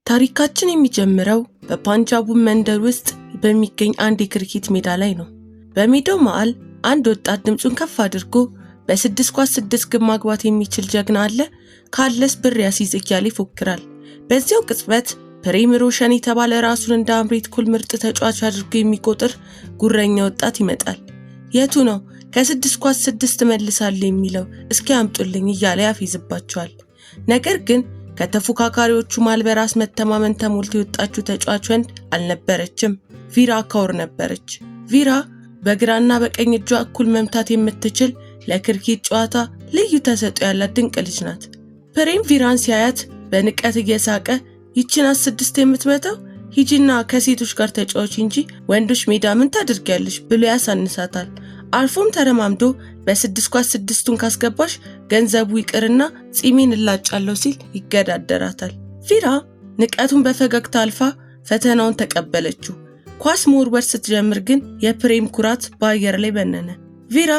ታሪካችን የሚጀምረው በፓንጃቡ መንደር ውስጥ በሚገኝ አንድ የክሪኬት ሜዳ ላይ ነው። በሜዳው መሃል አንድ ወጣት ድምጹን ከፍ አድርጎ በ6 ኳስ 6 ግብ ማግባት የሚችል ጀግና አለ ካለስ ብር ያሲዝ እያለ ይፎክራል። በዚያው ቅጽበት ፕሬም ሮሸን የተባለ ራሱን እንደ አምሪት ኩል ምርጥ ተጫዋች አድርጎ የሚቆጥር ጉረኛ ወጣት ይመጣል። የቱ ነው ከ6 ኳስ 6 መልሳለሁ የሚለው እስኪ አምጡልኝ እያለ ያፌዝባቸዋል። ነገር ግን ከተፎካካሪዎቹ መሃል በራስ መተማመን ተሞልታ የወጣችው ተጫዋች ወንድ አልነበረችም። ቪራ ካውር ነበረች። ቪራ በግራና በቀኝ እጇ እኩል መምታት የምትችል ለክሪኬት ጨዋታ ልዩ ተሰጥኦ ያላት ድንቅ ልጅ ናት። ፕሬም ቪራን ሲያያት በንቀት እየሳቀ ይቺን 6 የምትመታው ሂጂና ከሴቶች ጋር ተጫዋች እንጂ ወንዶች ሜዳ ምን ታደርጊያለሽ ብሎ ያሳንሳታል። አልፎም ተረማምዶ በ6 ኳስ 6ቱን ካስገባሽ ገንዘቡ ይቅርና ጺሜን እላጫለሁ ሲል ይገዳደራታል። ቪራ ንቀቱን በፈገግታ አልፋ ፈተናውን ተቀበለችው። ኳስ መወርወር ስትጀምር ግን የፕሬም ኩራት በአየር ላይ በነነ። ቪራ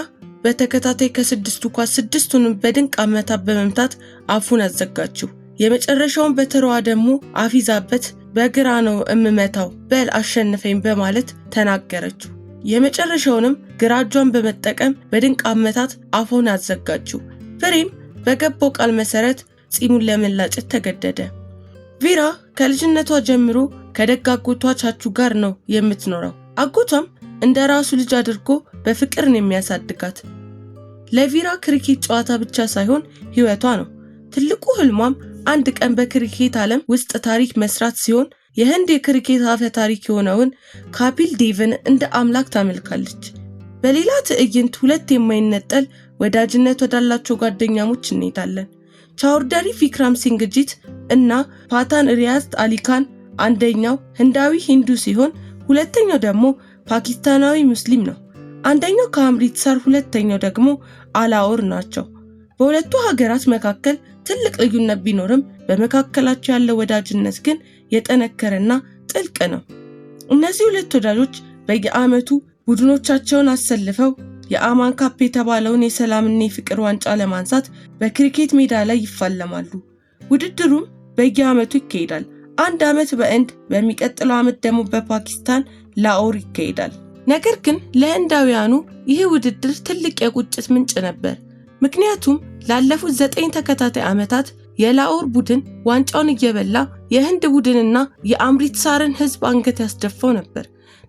በተከታታይ ከ6ቱ ኳስ 6ቱንም በድንቅ አመታት በመምታት አፉን አዘጋችው። የመጨረሻውን በተሯ ደግሞ አፊዛበት በግራ ነው እምመታው በል አሸንፈኝ በማለት ተናገረችው። የመጨረሻውንም ግራ እጇን በመጠቀም በድንቅ አመታት አፉን አዘጋችው። ፕሬም በገባው ቃል መሰረት ጺሙን ለመላጨት ተገደደ። ቪራ ከልጅነቷ ጀምሮ ከደግ አጎቷ ቻቹ ጋር ነው የምትኖረው። አጎቷም እንደ ራሱ ልጅ አድርጎ በፍቅር ነው የሚያሳድጋት። ለቪራ ክሪኬት ጨዋታ ብቻ ሳይሆን ህይወቷ ነው። ትልቁ ህልሟም አንድ ቀን በክሪኬት ዓለም ውስጥ ታሪክ መስራት ሲሆን የህንድ የክሪኬት አፈ ታሪክ የሆነውን ካፒል ዴቭን እንደ አምላክ ታመልካለች። በሌላ ትዕይንት ሁለት የማይነጠል ወዳጅነት ወዳላቸው ጓደኛሞች እንሄዳለን። ቻውርዳሪ ቪክራም ሲንግጂት እና ፓታን ሪያዝ አሊካን አንደኛው ህንዳዊ ሂንዱ ሲሆን ሁለተኛው ደግሞ ፓኪስታናዊ ሙስሊም ነው። አንደኛው ከአምሪትሳር ሁለተኛው ደግሞ አላኦር ናቸው። በሁለቱ ሀገራት መካከል ትልቅ ልዩነት ቢኖርም በመካከላቸው ያለው ወዳጅነት ግን የጠነከረና ጥልቅ ነው። እነዚህ ሁለት ወዳጆች በየዓመቱ ቡድኖቻቸውን አሰልፈው የአማን ካፕ የተባለውን የሰላምና የፍቅር ዋንጫ ለማንሳት በክሪኬት ሜዳ ላይ ይፋለማሉ። ውድድሩም በየዓመቱ ይካሄዳል። አንድ ዓመት በህንድ በሚቀጥለው ዓመት ደግሞ በፓኪስታን ላኦር ይካሄዳል። ነገር ግን ለህንዳውያኑ ይህ ውድድር ትልቅ የቁጭት ምንጭ ነበር። ምክንያቱም ላለፉት 9 ተከታታይ ዓመታት የላኦር ቡድን ዋንጫውን እየበላ የህንድ ቡድንና የአምሪትሳርን ህዝብ አንገት ያስደፋው ነበር።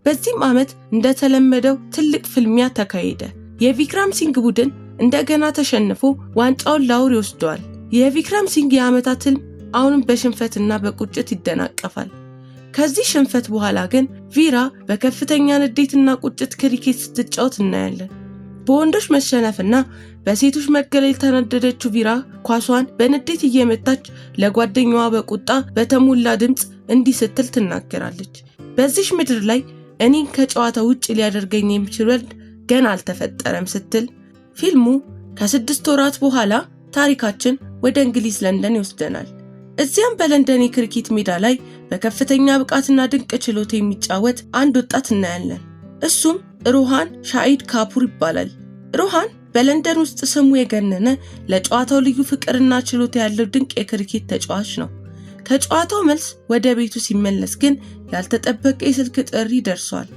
በዚህም ዓመት እንደተለመደው ትልቅ ፍልሚያ ተካሄደ። የቪክራም ሲንግ ቡድን እንደገና ተሸንፎ ዋንጫውን ላኦር ይወስደዋል። የቪክራም ሲንግ የዓመታት ህልም አሁንም በሽንፈትና በቁጭት ይደናቀፋል። ከዚህ ሽንፈት በኋላ ግን ቪራ በከፍተኛ ንዴትና ቁጭት ክሪኬት ስትጫወት እናያለን። በወንዶች መሸነፍና በሴቶች መገለል የተናደደችው ቪራ ኳሷን በንዴት እየመታች ለጓደኛዋ በቁጣ በተሞላ ድምጽ እንዲህ ስትል ትናገራለች። በዚህ ምድር ላይ እኔን ከጨዋታ ውጭ ሊያደርገኝ የሚችል ወንድ ገና አልተፈጠረም ስትል ፊልሙ ከ6 ወራት በኋላ ታሪካችን ወደ እንግሊዝ ለንደን ይወስደናል። እዚያም በለንደን የክሪኬት ሜዳ ላይ በከፍተኛ ብቃትና ድንቅ ችሎታ የሚጫወት አንድ ወጣት እናያለን። እሱም ሮሃን ሻሂድ ካፑር ይባላል። ሮሃን በለንደን ውስጥ ስሙ የገነነ ለጨዋታው ልዩ ፍቅርና ችሎታ ያለው ድንቅ የክሪኬት ተጫዋች ነው። ከጨዋታው መልስ ወደ ቤቱ ሲመለስ ግን ያልተጠበቀ የስልክ ጥሪ ደርሷል።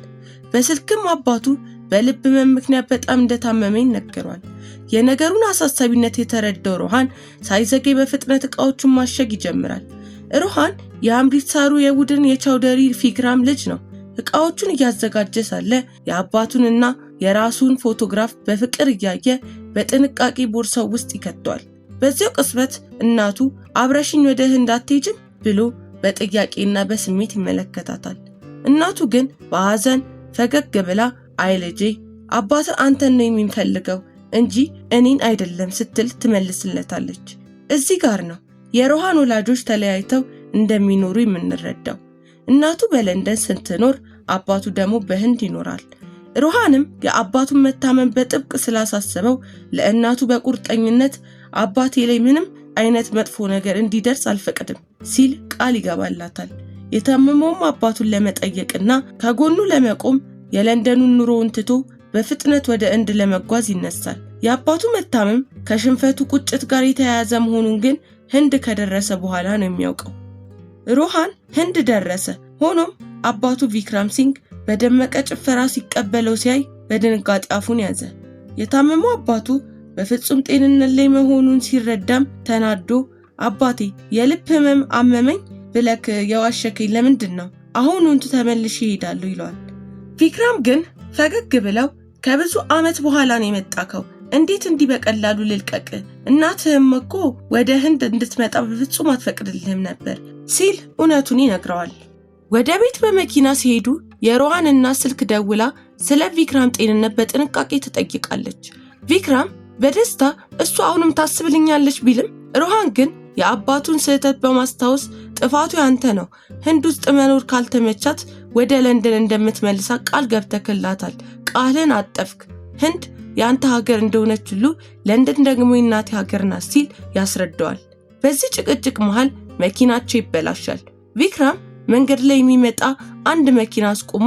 በስልክም አባቱ በልብ ህመም ምክንያት በጣም እንደታመመ ይነገራል። የነገሩን አሳሳቢነት የተረዳው ሮሃን ሳይዘገይ በፍጥነት ዕቃዎቹን ማሸግ ይጀምራል። ሮሃን የአምሪትሳሩ የቡድን የቻውደሪ ቪክራም ልጅ ነው። ዕቃዎቹን እያዘጋጀ ሳለ የአባቱንና የራሱን ፎቶግራፍ በፍቅር እያየ በጥንቃቄ ቦርሳው ውስጥ ይከቷል። በዚያው ቅጽበት እናቱ አብረሽኝ ወደ ህንድ አትሄጂም ብሎ በጥያቄና በስሜት ይመለከታታል። እናቱ ግን በሐዘን ፈገግ ብላ አይ ልጄ አባት አንተን ነው የሚፈልገው እንጂ እኔን አይደለም ስትል ትመልስለታለች። እዚህ ጋር ነው የሮሃን ወላጆች ተለያይተው እንደሚኖሩ የምንረዳው። እናቱ በለንደን ስትኖር አባቱ ደግሞ በህንድ ይኖራል። ሮሃንም የአባቱን መታመም በጥብቅ ስላሳሰበው ለእናቱ በቁርጠኝነት አባቴ ላይ ምንም አይነት መጥፎ ነገር እንዲደርስ አልፈቅድም ሲል ቃል ይገባላታል። የታመመውም አባቱን ለመጠየቅና ከጎኑ ለመቆም የለንደኑን ኑሮውን ትቶ በፍጥነት ወደ ህንድ ለመጓዝ ይነሳል። የአባቱ መታመም ከሽንፈቱ ቁጭት ጋር የተያያዘ መሆኑን ግን ህንድ ከደረሰ በኋላ ነው የሚያውቀው። ሮሃን ህንድ ደረሰ። ሆኖም አባቱ ቪክራም ሲንግ በደመቀ ጭፈራ ሲቀበለው ሲያይ በድንጋጤ አፉን ያዘ። የታመመው አባቱ በፍጹም ጤንነት ላይ መሆኑን ሲረዳም ተናዶ አባቴ የልብ ህመም አመመኝ ብለክ የዋሸከኝ ለምንድን ነው? አሁኑን ተመልሼ እሄዳለሁ ይለዋል። ቪክራም ግን ፈገግ ብለው ከብዙ ዓመት በኋላ ነው የመጣከው፣ እንዴት እንዲህ በቀላሉ ልልቀቅ? እናትህም እኮ ወደ ህንድ እንድትመጣ በፍጹም አትፈቅድልህም ነበር ሲል እውነቱን ይነግረዋል። ወደ ቤት በመኪና ሲሄዱ የሮሃን እናት ስልክ ደውላ ስለ ቪክራም ጤንነት በጥንቃቄ ትጠይቃለች። ቪክራም በደስታ እሱ አሁንም ታስብልኛለች ቢልም ሮሃን ግን የአባቱን ስህተት በማስታወስ ጥፋቱ ያንተ ነው፣ ህንድ ውስጥ መኖር ካልተመቻት ወደ ለንደን እንደምትመልሳ ቃል ገብተክላታል፣ ቃልን አጠፍክ፣ ህንድ ያንተ ሀገር እንደሆነች ሁሉ ለንደን ደግሞ የናቴ ሀገር ናት ሲል ያስረዳዋል። በዚህ ጭቅጭቅ መሃል መኪናቸው ይበላሻል። ቪክራም መንገድ ላይ የሚመጣ አንድ መኪና አስቆሞ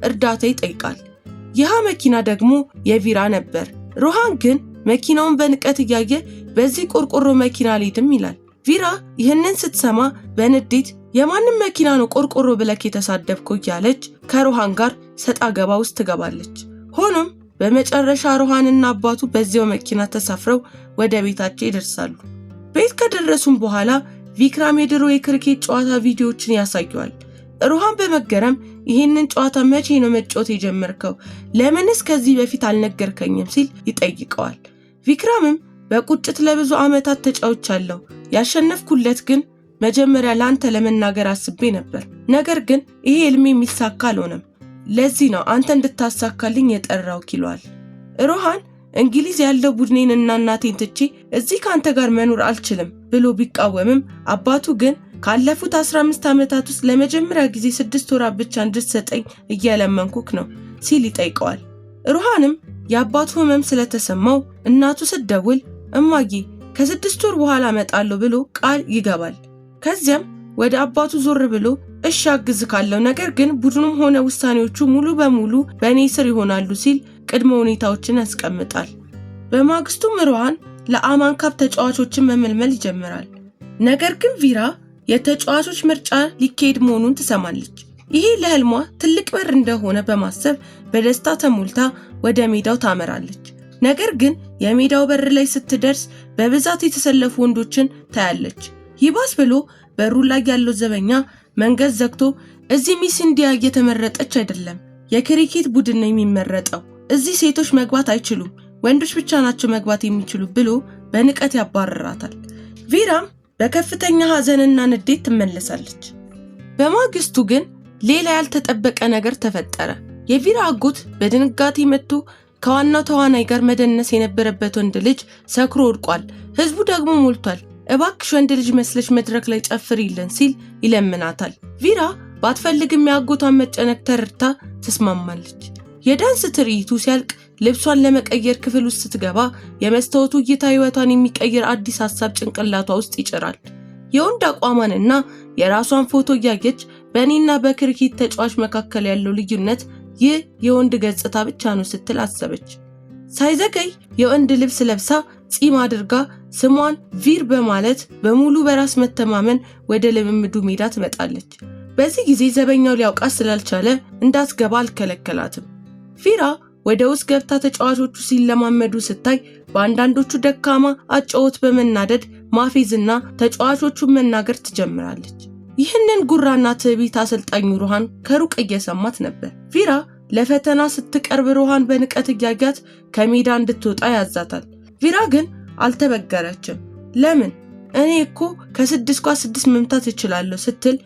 እርዳታ ይጠይቃል። ይህ መኪና ደግሞ የቪራ ነበር። ሮሃን ግን መኪናውን በንቀት እያየ በዚህ ቆርቆሮ መኪና አልሄድም ይላል። ቪራ ይህንን ስትሰማ በንዴት የማንም መኪና ነው ቆርቆሮ ብለክ የተሳደብከው እያለች ከሮሃን ጋር ሰጣ ገባ ውስጥ ትገባለች። ሆኖም በመጨረሻ ሮሃንና አባቱ በዚያው መኪና ተሳፍረው ወደ ቤታቸው ይደርሳሉ። ቤት ከደረሱም በኋላ ቪክራም የድሮ የክሪኬት ጨዋታ ቪዲዮዎችን ያሳየዋል። ሮሃን በመገረም ይህንን ጨዋታ መቼ ነው መጫወት የጀመርከው? ለምንስ ከዚህ በፊት አልነገርከኝም ሲል ይጠይቀዋል። ቪክራምም በቁጭት ለብዙ ዓመታት ተጫውቻለሁ፣ ያሸነፍኩለት ግን መጀመሪያ ላንተ ለመናገር አስቤ ነበር፣ ነገር ግን ይሄ ህልሜ የሚሳካ አልሆነም፣ ለዚህ ነው አንተ እንድታሳካልኝ የጠራውክ ይለዋል። ሮሃን እንግሊዝ ያለው ቡድኔን እና እናቴን ትቼ እዚህ ካንተ ጋር መኖር አልችልም ብሎ ቢቃወምም አባቱ ግን ካለፉት 15 ዓመታት ውስጥ ለመጀመሪያ ጊዜ 6 ወራት ብቻ እንድትሰጠኝ እያለመንኩክ ነው ሲል ይጠይቀዋል። ሮሃንም የአባቱ ህመም ስለተሰማው እናቱ ስትደውል እማዬ ከ6 ወር በኋላ እመጣለሁ ብሎ ቃል ይገባል። ከዚያም ወደ አባቱ ዞር ብሎ እሺ አግዝካለሁ፣ ነገር ግን ቡድኑም ሆነ ውሳኔዎቹ ሙሉ በሙሉ በእኔ ስር ይሆናሉ ሲል ቅድመ ሁኔታዎችን ያስቀምጣል። በማግስቱም ሮሃን ለአማን ካፕ ተጫዋቾችን መመልመል ይጀምራል። ነገር ግን ቪራ የተጫዋቾች ምርጫ ሊካሄድ መሆኑን ትሰማለች። ይሄ ለህልሟ ትልቅ በር እንደሆነ በማሰብ በደስታ ተሞልታ ወደ ሜዳው ታመራለች። ነገር ግን የሜዳው በር ላይ ስትደርስ በብዛት የተሰለፉ ወንዶችን ታያለች። ይባስ ብሎ በሩ ላይ ያለው ዘበኛ መንገድ ዘግቶ እዚህ ሚስ ኢንዲያ እየተመረጠች አይደለም፣ የክሪኬት ቡድን ነው የሚመረጠው፣ እዚህ ሴቶች መግባት አይችሉም፣ ወንዶች ብቻ ናቸው መግባት የሚችሉ ብሎ በንቀት ያባረራታል። ቪራም በከፍተኛ ሐዘንና ንዴት ትመለሳለች። በማግስቱ ግን ሌላ ያልተጠበቀ ነገር ተፈጠረ። የቪራ አጎት በድንጋጤ መጥቶ ከዋናው ተዋናይ ጋር መደነስ የነበረበት ወንድ ልጅ ሰክሮ ወድቋል፣ ህዝቡ ደግሞ ሞልቷል፣ እባክሽ ወንድ ልጅ መስለሽ መድረክ ላይ ጨፍሪልን ሲል ይለምናታል። ቪራ ባትፈልግም ያጎቷን መጨነቅ ተረድታ ትስማማለች። የዳንስ ትርኢቱ ሲያልቅ ልብሷን ለመቀየር ክፍል ውስጥ ስትገባ የመስታወቱ እይታ ህይወቷን የሚቀይር አዲስ ሐሳብ ጭንቅላቷ ውስጥ ይጭራል። የወንድ አቋሟንና የራሷን ፎቶ እያየች በእኔና በክሪኬት ተጫዋች መካከል ያለው ልዩነት ይህ የወንድ ገጽታ ብቻ ነው ስትል አሰበች። ሳይዘገይ የወንድ ልብስ ለብሳ ጺም አድርጋ ስሟን ቪር በማለት በሙሉ በራስ መተማመን ወደ ልምምዱ ሜዳ ትመጣለች። በዚህ ጊዜ ዘበኛው ሊያውቃት ስላልቻለ እንዳትገባ አልከለከላትም። ቪራ ወደ ውስጥ ገብታ ተጫዋቾቹ ሲለማመዱ ስታይ በአንዳንዶቹ ደካማ አጫወት በመናደድ ማፌዝና ተጫዋቾቹን መናገር ትጀምራለች። ይህንን ጉራና ትዕቢት አሰልጣኙ ሮሃን ከሩቅ እየሰማት ነበር። ቪራ ለፈተና ስትቀርብ ሮሃን በንቀት እያያት ከሜዳ እንድትወጣ ያዛታል። ቪራ ግን አልተበገረችም። ለምን? እኔ እኮ ከ6 መምታት እችላለሁ ስትል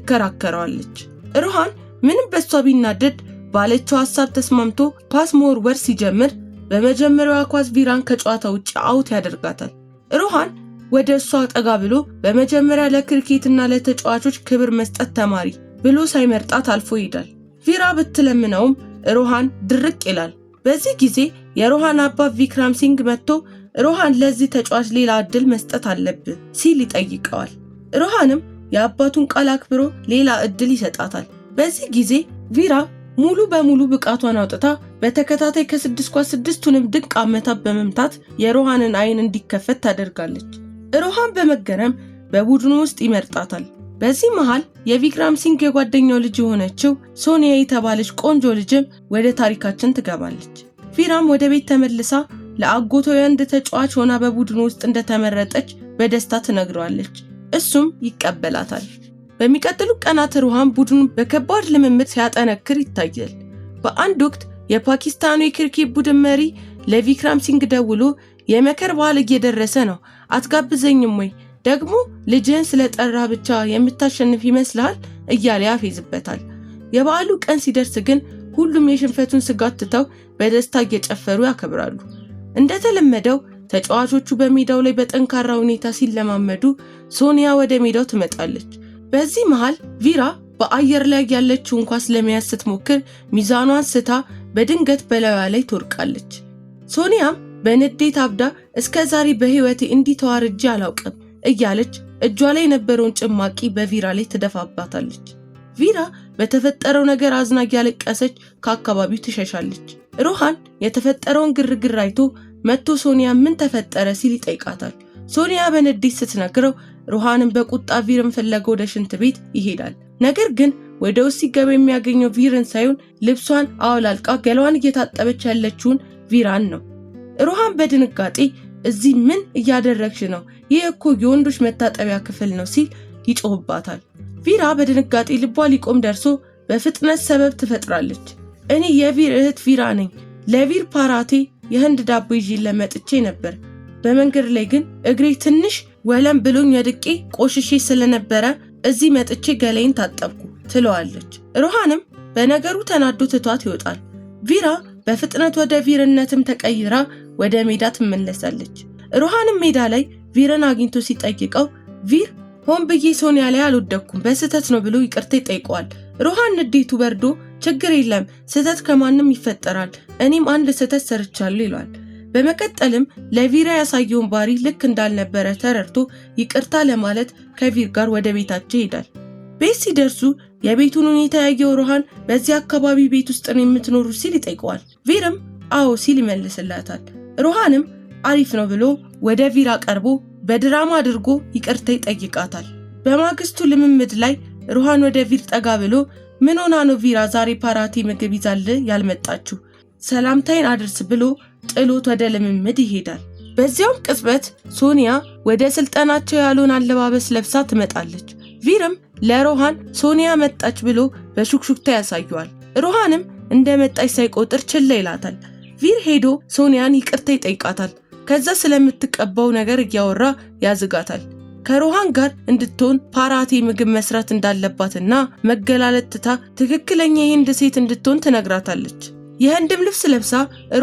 ትከራከረዋለች። ሮሃን ምንም በሷ ቢናደድ ባለችው ሐሳብ ተስማምቶ ፓስ መወርወር ሲጀምር በመጀመሪያዋ ኳስ ቪራን ከጨዋታ ውጭ አውት ያደርጋታል። ሮሃን ወደ እሷ ጠጋ ብሎ በመጀመሪያ ለክሪኬትና ለተጫዋቾች ክብር መስጠት ተማሪ ብሎ ሳይመርጣት አልፎ ይሄዳል። ቪራ ብትለምነውም ሮሃን ድርቅ ይላል። በዚህ ጊዜ የሮሃን አባት ቪክራም ሲንግ መጥቶ ሮሃን ለዚህ ተጫዋች ሌላ እድል መስጠት አለብህ ሲል ይጠይቀዋል። ሮሃንም የአባቱን ቃል አክብሮ ሌላ እድል ይሰጣታል። በዚህ ጊዜ ቪራ ሙሉ በሙሉ ብቃቷን አውጥታ በተከታታይ ከ6 ድንቅ አመታት በመምታት የሮሃንን አይን እንዲከፈት ታደርጋለች። ሮሃን በመገረም በቡድኑ ውስጥ ይመርጣታል። በዚህ መሃል የቪክራም ሲንግ የጓደኛው ልጅ የሆነችው ሶኒያ የተባለች ቆንጆ ልጅም ወደ ታሪካችን ትገባለች። ቪራም ወደ ቤት ተመልሳ ለአጎቷ የወንድ ተጫዋች ሆና በቡድኑ ውስጥ እንደተመረጠች በደስታ ትነግረዋለች። እሱም ይቀበላታል። በሚቀጥሉት ቀናት ሩሃን ቡድኑን በከባድ ልምምድ ሲያጠነክር ይታያል። በአንድ ወቅት የፓኪስታኑ የክሪኬት ቡድን መሪ ለቪክራም ሲንግ ደውሎ የመከር በዓል እየደረሰ ነው፣ አትጋብዘኝም ወይ? ደግሞ ልጅህን ስለጠራ ብቻ የምታሸንፍ ይመስልሃል? እያለ ያፌዝበታል። የበዓሉ ቀን ሲደርስ ግን ሁሉም የሽንፈቱን ስጋት ትተው በደስታ እየጨፈሩ ያከብራሉ። እንደተለመደው ተጫዋቾቹ በሜዳው ላይ በጠንካራ ሁኔታ ሲለማመዱ ሶኒያ ወደ ሜዳው ትመጣለች። በዚህ መሃል ቪራ በአየር ላይ ያለችውን ኳስ ለመያዝ ስትሞክር ሚዛኗን ስታ በድንገት በላዩዋ ላይ ትወድቃለች። ሶኒያም በንዴት አብዳ እስከ ዛሬ በህይወቴ እንዲህ ተዋርጄ አላውቅም እያለች እጇ ላይ የነበረውን ጭማቂ በቪራ ላይ ትደፋባታለች። ቪራ በተፈጠረው ነገር አዝና እያለቀሰች ከአካባቢው ትሸሻለች። ሩሃን የተፈጠረውን ግርግር አይቶ መጥቶ ሶኒያ ምን ተፈጠረ ሲል ይጠይቃታል። ሶኒያ በንዴት ስትነግረው ሩሃንን በቁጣ ቪርን ፍለጋ ወደ ሽንት ቤት ይሄዳል። ነገር ግን ወደ ውስጥ ሲገባ የሚያገኘው ቪርን ሳይሆን ልብሷን አውላልቃ ገላዋን እየታጠበች ያለችውን ቪራን ነው። ሩሃን በድንጋጤ እዚህ ምን እያደረግሽ ነው? ይህ እኮ የወንዶች መታጠቢያ ክፍል ነው ሲል ይጮህባታል። ቪራ በድንጋጤ ልቧ ሊቆም ደርሶ በፍጥነት ሰበብ ትፈጥራለች። እኔ የቪር እህት ቪራ ነኝ። ለቪር ፓራቴ የህንድ ዳቦ ይዤ ለመጥቼ ነበር። በመንገድ ላይ ግን እግሬ ትንሽ ወለም ብሎኝ ወድቄ ቆሽሼ ስለነበረ እዚህ መጥቼ ገላይን ታጠብኩ ትለዋለች። ሩሃንም በነገሩ ተናዶ ትቷት ይወጣል። ቪራ በፍጥነት ወደ ቪርነትም ተቀይራ ወደ ሜዳ ትመለሳለች። ሩሃንም ሜዳ ላይ ቪርን አግኝቶ ሲጠይቀው ቪር ሆን ብዬ ሶኒያ ላይ አልወደኩም በስህተት ነው ብሎ ይቅርታ ይጠይቀዋል። ሩሃን ንዴቱ በርዶ ችግር የለም ስህተት ከማንም ይፈጠራል፣ እኔም አንድ ስህተት ሰርቻለሁ ይሏል። በመቀጠልም ለቪራ ያሳየውን ባህሪ ልክ እንዳልነበረ ተረድቶ ይቅርታ ለማለት ከቪር ጋር ወደ ቤታቸው ይሄዳል። ቤት ሲደርሱ የቤቱን ሁኔታ ያየው ሩሃን በዚህ አካባቢ ቤት ውስጥ ነው የምትኖሩ ሲል ይጠይቀዋል። ቪርም አዎ ሲል ይመልስላታል። ሩሃንም አሪፍ ነው ብሎ ወደ ቪራ ቀርቦ በድራማ አድርጎ ይቅርታ ይጠይቃታል። በማግስቱ ልምምድ ላይ ሩሃን ወደ ቪር ጠጋ ብሎ ምን ሆና ነው ቪራ ዛሬ ፓራቲ ምግብ ይዛል ያልመጣችሁ? ሰላምታይን አድርስ ብሎ ጥሎት ወደ ልምምድ ይሄዳል። በዚያም ቅጽበት ሶኒያ ወደ ስልጠናቸው ያለውን አለባበስ ለብሳ ትመጣለች። ቪርም ለሩሃን ሶኒያ መጣች ብሎ በሹክሹክታ ያሳየዋል። ሩሃንም እንደመጣች ሳይቆጥር ችላ ይላታል። ቪር ሄዶ ሶኒያን ይቅርታ ይጠይቃታል። ከዛ ስለምትቀባው ነገር እያወራ ያዝጋታል። ከሩሃን ጋር እንድትሆን ፓራቲ ምግብ መስራት እንዳለባትና መገላለጥ ትታ ትክክለኛ የህንድ ሴት እንድትሆን ትነግራታለች። የህንድም ልብስ ለብሳ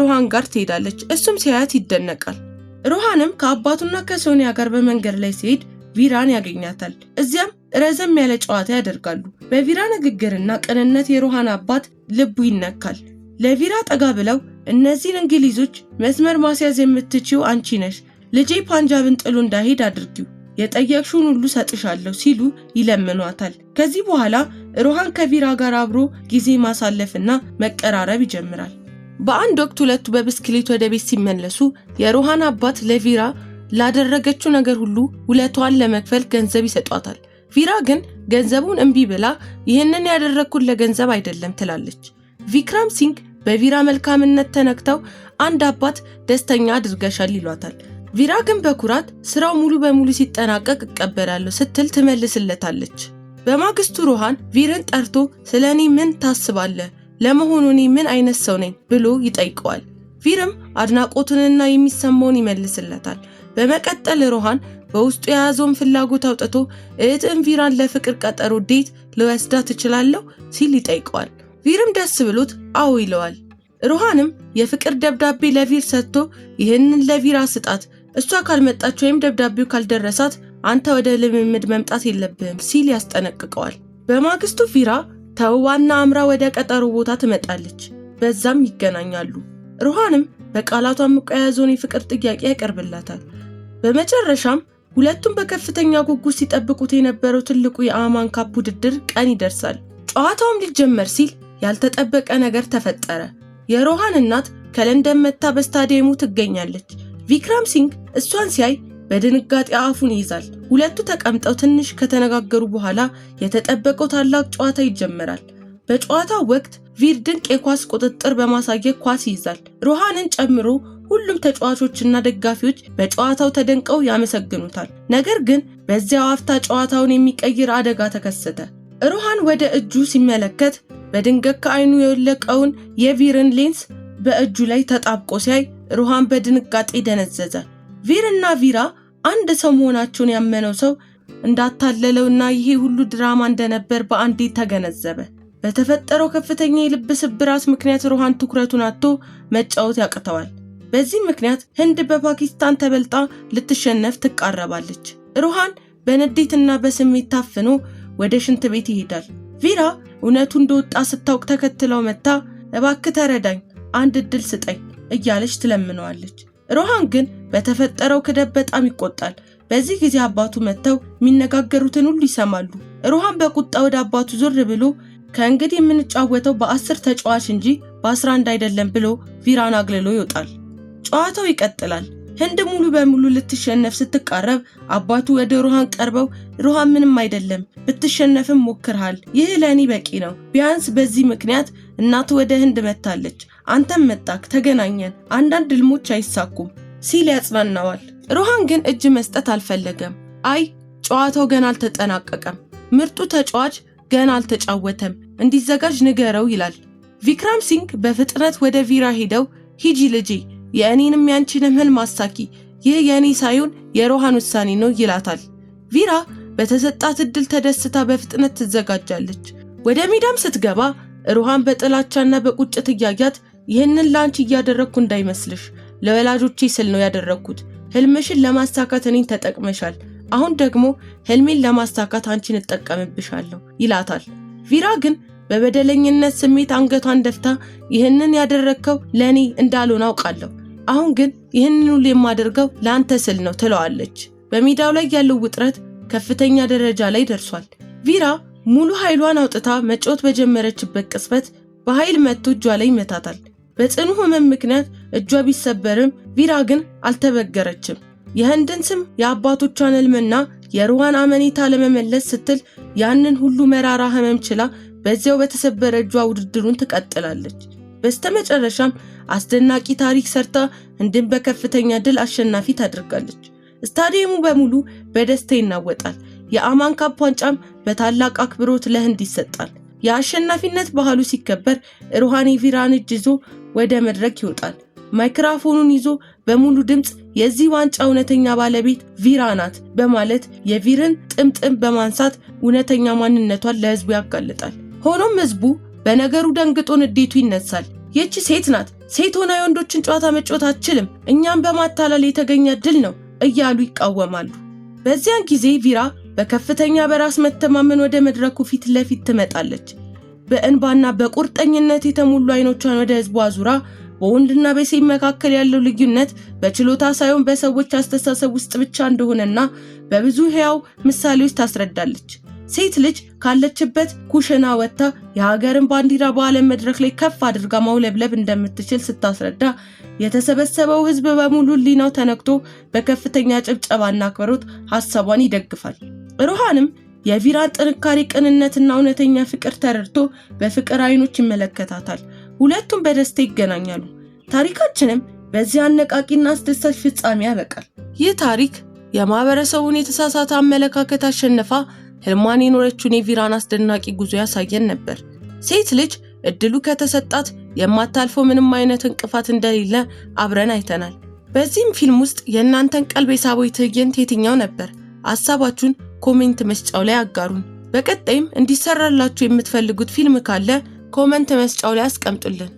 ሩሃን ጋር ትሄዳለች። እሱም ሲያያት ይደነቃል። ሩሃንም ከአባቱና ከሶኒያ ጋር በመንገድ ላይ ሲሄድ ቪራን ያገኛታል። እዚያም ረዘም ያለ ጨዋታ ያደርጋሉ። በቪራ ንግግርና ቅንነት የሩሃን አባት ልቡ ይነካል። ለቪራ ጠጋ ብለው እነዚህን እንግሊዞች መስመር ማስያዝ የምትችው አንቺ ነሽ፣ ልጄ ፓንጃብን ጥሎ እንዳይሄድ አድርጊው፣ የጠየቅሽውን ሁሉ ሰጥሻለሁ ሲሉ ይለምኗታል። ከዚህ በኋላ ሩሃን ከቪራ ጋር አብሮ ጊዜ ማሳለፍና መቀራረብ ይጀምራል። በአንድ ወቅት ሁለቱ በብስክሌት ወደ ቤት ሲመለሱ የሩሃን አባት ለቪራ ላደረገችው ነገር ሁሉ ውለቷን ለመክፈል ገንዘብ ይሰጧታል። ቪራ ግን ገንዘቡን እምቢ ብላ ይህንን ያደረኩት ለገንዘብ አይደለም ትላለች። ቪክራም ሲንግ በቪራ መልካምነት ተነክተው አንድ አባት ደስተኛ አድርገሻል ይሏታል። ቪራ ግን በኩራት ስራው ሙሉ በሙሉ ሲጠናቀቅ እቀበላለሁ ስትል ትመልስለታለች። በማግስቱ ሩሃን ቪርን ጠርቶ ስለኔ ምን ታስባለህ? ለመሆኑ እኔ ምን አይነት ሰው ነኝ ብሎ ይጠይቀዋል። ቪርም አድናቆቱንና የሚሰማውን ይመልስለታል። በመቀጠል ሩሃን በውስጡ የያዘውን ፍላጎት አውጥቶ እህትን ቪራን ለፍቅር ቀጠሮ ዴት ልወስዳት እችላለሁ ሲል ይጠይቀዋል። ቪርም ደስ ብሎት አዎ ይለዋል። ሩሃንም የፍቅር ደብዳቤ ለቪር ሰጥቶ ይህንን ለቪራ ስጣት፣ እሷ ካልመጣች ወይም ደብዳቤው ካልደረሳት አንተ ወደ ልምምድ መምጣት የለብህም ሲል ያስጠነቅቀዋል። በማግስቱ ቪራ ተውባና አምራ ወደ ቀጠሮ ቦታ ትመጣለች። በዛም ይገናኛሉ። ሩሃንም በቃላቷ የያዘውን የፍቅር ጥያቄ ያቀርብላታል። በመጨረሻም ሁለቱም በከፍተኛ ጉጉት ሲጠብቁት የነበረው ትልቁ የአማን ካፕ ውድድር ቀን ይደርሳል። ጨዋታውም ሊጀመር ሲል ያልተጠበቀ ነገር ተፈጠረ። የሩሃን እናት ከለንደን መታ በስታዲየሙ ትገኛለች። ቪክራም ሲንግ እሷን ሲያይ በድንጋጤ አፉን ይይዛል። ሁለቱ ተቀምጠው ትንሽ ከተነጋገሩ በኋላ የተጠበቀው ታላቅ ጨዋታ ይጀምራል። በጨዋታው ወቅት ቪር ድንቅ የኳስ ቁጥጥር በማሳየት ኳስ ይይዛል። ሮሃንን ጨምሮ ሁሉም ተጫዋቾችና ደጋፊዎች በጨዋታው ተደንቀው ያመሰግኑታል። ነገር ግን በዚያው አፍታ ጨዋታውን የሚቀይር አደጋ ተከሰተ። ሮሃን ወደ እጁ ሲመለከት በድንገት ከዓይኑ የወለቀውን የቪርን ሌንስ በእጁ ላይ ተጣብቆ ሲያይ ሮሃን በድንጋጤ ደነዘዘ። ቪርና ቪራ አንድ ሰው መሆናቸውን ያመነው ሰው እንዳታለለውና ይሄ ሁሉ ድራማ እንደነበር በአንዴ ተገነዘበ። በተፈጠረው ከፍተኛ የልብ ስብራት ምክንያት ሮሃን ትኩረቱን አጥቶ መጫወት ያቅተዋል። በዚህ ምክንያት ህንድ በፓኪስታን ተበልጣ ልትሸነፍ ትቃረባለች። ሮሃን በንዴትና በስሜት ታፍኖ ወደ ሽንት ቤት ይሄዳል። ቪራ እውነቱ እንደወጣ ስታውቅ ተከትለው መታ እባክህ ተረዳኝ፣ አንድ እድል ስጠኝ እያለች ትለምነዋለች። ሮሃን ግን በተፈጠረው ክደት በጣም ይቆጣል። በዚህ ጊዜ አባቱ መጥተው የሚነጋገሩትን ሁሉ ይሰማሉ። ሮሃን በቁጣ ወደ አባቱ ዞር ብሎ ከእንግዲህ የምንጫወተው በ10 ተጫዋች እንጂ በ11 አይደለም ብሎ ቪራን አግልሎ ይወጣል። ጨዋታው ይቀጥላል። ህንድ ሙሉ በሙሉ ልትሸነፍ ስትቃረብ አባቱ ወደ ሮሃን ቀርበው ሮሃን ምንም አይደለም፣ ብትሸነፍም ሞክርሃል፣ ይህ ለኔ በቂ ነው። ቢያንስ በዚህ ምክንያት እናቱ ወደ ህንድ መጣለች፣ አንተም መጣክ፣ ተገናኘን፣ አንዳንድ ህልሞች አይሳኩም ሲል ያጽናናዋል። ሮሃን ግን እጅ መስጠት አልፈለገም። አይ ጨዋታው ገና አልተጠናቀቀም፣ ምርጡ ተጫዋች ገና አልተጫወተም፣ እንዲዘጋጅ ንገረው ይላል። ቪክራም ሲንግ በፍጥነት ወደ ቪራ ሄደው ሂጂ ልጄ፣ የእኔንም ያንቺንም ህልም አሳኪ፣ ይህ የእኔ ሳይሆን የሮሃን ውሳኔ ነው ይላታል። ቪራ በተሰጣት እድል ተደስታ በፍጥነት ትዘጋጃለች። ወደ ሜዳም ስትገባ ሮሃን በጥላቻና በቁጭት እያያት ይህንን ላንቺ እያደረግኩ እንዳይመስልሽ፣ ለወላጆቼ ስል ነው ያደረግኩት፣ ህልምሽን ለማሳካት እኔን ተጠቅመሻል፣ አሁን ደግሞ ህልሜን ለማሳካት አንቺን እጠቀምብሻለሁ ይላታል። ቪራ ግን በበደለኝነት ስሜት አንገቷን ደፍታ ይህንን ያደረግከው ለኔ እንዳልሆነ አውቃለሁ፣ አሁን ግን ይህንን ሁሉ የማደርገው ለአንተ ስል ነው ትለዋለች። በሜዳው ላይ ያለው ውጥረት ከፍተኛ ደረጃ ላይ ደርሷል። ቪራ ሙሉ ኃይሏን አውጥታ መጫወት በጀመረችበት ቅጽበት በኃይል መጥቶ እጇ ላይ ይመታታል። በጽኑ ህመም ምክንያት እጇ ቢሰበርም ቪራ ግን አልተበገረችም። የህንድን ስም፣ የአባቶቿን ህልምና የሮሃን አመኔታ ለመመለስ ስትል ያንን ሁሉ መራራ ህመም ችላ በዚያው በተሰበረ እጇ ውድድሩን ትቀጥላለች። በስተመጨረሻም አስደናቂ ታሪክ ሰርታ ህንድን በከፍተኛ ድል አሸናፊ ታደርጋለች። ስታዲየሙ በሙሉ በደስታ ይናወጣል። የአማን ካፕ ዋንጫም በታላቅ አክብሮት ለህንድ ይሰጣል። የአሸናፊነት ባህሉ ሲከበር ሮሃን የቪራን እጅ ይዞ ወደ መድረክ ይወጣል። ማይክሮፎኑን ይዞ በሙሉ ድምጽ የዚህ ዋንጫ እውነተኛ ባለቤት ቪራ ናት በማለት የቪርን ጥምጥም በማንሳት እውነተኛ ማንነቷን ለህዝቡ ያጋልጣል። ሆኖም ህዝቡ በነገሩ ደንግጦ ንዴቱ ይነሳል። ይህች ሴት ናት፣ ሴት ሆና የወንዶችን ጨዋታ መጫወት አትችልም፣ እኛም በማታለል የተገኘ ድል ነው እያሉ ይቃወማሉ። በዚያን ጊዜ ቪራ በከፍተኛ በራስ መተማመን ወደ መድረኩ ፊት ለፊት ትመጣለች። በእንባና በቁርጠኝነት የተሞሉ አይኖቿን ወደ ህዝቡ አዙራ በወንድና በሴት መካከል ያለው ልዩነት በችሎታ ሳይሆን በሰዎች አስተሳሰብ ውስጥ ብቻ እንደሆነና በብዙ ሕያው ምሳሌዎች ታስረዳለች። ሴት ልጅ ካለችበት ኩሽና ወጥታ የሀገርን ባንዲራ በዓለም መድረክ ላይ ከፍ አድርጋ ማውለብለብ እንደምትችል ስታስረዳ የተሰበሰበው ህዝብ በሙሉ ሊናው ተነክቶ በከፍተኛ ጭብጨባና አክብሮት ሐሳቧን ይደግፋል። ሮሃንም የቪራን ጥንካሬ፣ ቅንነትና እውነተኛ ፍቅር ተረድቶ በፍቅር አይኖች ይመለከታታል። ሁለቱም በደስታ ይገናኛሉ። ታሪካችንም በዚህ አነቃቂና አስደሳች ፍጻሜ ያበቃል። ይህ ታሪክ የማህበረሰቡን የተሳሳተ አመለካከት አሸንፋ ህልሟን የኖረችውን የቪራን አስደናቂ ጉዞ ያሳየን ነበር። ሴት ልጅ እድሉ ከተሰጣት የማታልፈው ምንም አይነት እንቅፋት እንደሌለ አብረን አይተናል። በዚህም ፊልም ውስጥ የእናንተን ቀልብ የሳበው ትዕይንት የትኛው ነበር? ሐሳባችሁን ኮሜንት መስጫው ላይ አጋሩን። በቀጣይም እንዲሰራላችሁ የምትፈልጉት ፊልም ካለ ኮሜንት መስጫው ላይ አስቀምጡልን።